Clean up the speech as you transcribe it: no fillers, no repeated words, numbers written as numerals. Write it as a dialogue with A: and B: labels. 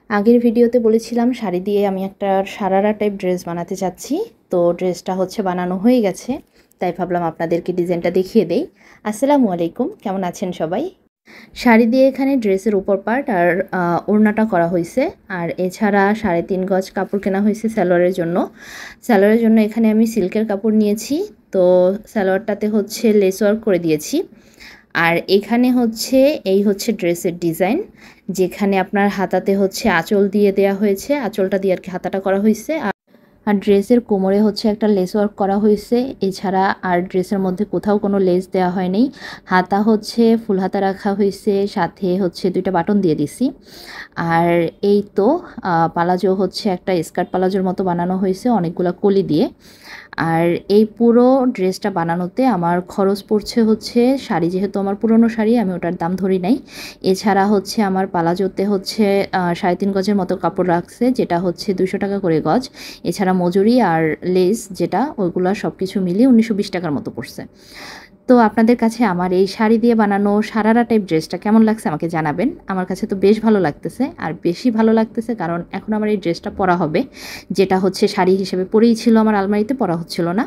A: আগের ভিডিওতে বলেছিলাম শাড়ি দিয়ে আমি একটা সারারা টাইপ ড্রেস বানাতে চাচ্ছি। তো ড্রেসটা হচ্ছে বানানো হয়ে গেছে, তাই ভাবলাম আপনাদেরকে ডিজাইনটা দেখিয়ে দেই। আসসালামু আলাইকুম, কেমন আছেন সবাই? শাড়ি দিয়ে এখানে ড্রেসের উপর পার্ট আর ওড়নাটা করা হয়েছে। আর এছাড়া 3.5 গজ কাপড় কেনা হয়েছে সালোয়ারের জন্য। সালোয়ারের জন্য এখানে আমি সিল্কের কাপড় নিয়েছি। তো সালোয়ারটাতে হচ্ছে লেস ওয়ার্ক করে দিয়েছি। আর এখানে হচ্ছে এই হচ্ছে ড্রেসের ডিজাইন, যেখানে আপনার হাতাতে হচ্ছে আঁচল দিয়ে দেয়া হয়েছে, আঁচলটা দিয়ে আর কি হাতাটা করা হয়েছে। আর ড্রেসের কোমরে হচ্ছে একটা লেস ওয়ার্ক করা হয়েছে। এছাড়া আর ড্রেসের মধ্যে কোথাও কোনো লেস দেওয়া হয়নি। হাতা হচ্ছে ফুল হাতা রাখা হয়েছে, সাথে হচ্ছে 2টা বাটন দিয়ে দিছি। আর এই তো পালাজো হচ্ছে একটা স্কার্ট পালাজোর মতো বানানো হয়েছে অনেকগুলো কলি দিয়ে। আর এই পুরো ড্রেসটা বানানোতে আমার খরচ পড়ছে হচ্ছে, শাড়ি যেহেতু আমার পুরনো শাড়ি আমি ওটার দাম ধরি নাই। এছাড়া হচ্ছে আমার পালাজোতে হচ্ছে 3.5 গজের মতো কাপড় রাখছে, যেটা হচ্ছে 200 টাকা করে গজ। এছাড়া মজুরি আর লেস যেটা, ওইগুলো সব কিছু মিলিয়ে 1920 টাকার মতো পড়ছে। তো আপনাদের কাছে আমার এই শাড়ি দিয়ে বানানো সারারা টাইপ ড্রেসটা কেমন লাগছে আমাকে জানাবেন। আমার কাছে তো বেশ ভালো লাগতেছে, আর বেশি ভালো লাগতেছে কারণ এখন আমার এই ড্রেসটা পরা হবে, যেটা হচ্ছে শাড়ি হিসেবে পরেই ছিল আমার আলমারিতে, পরা হচ্ছিল না।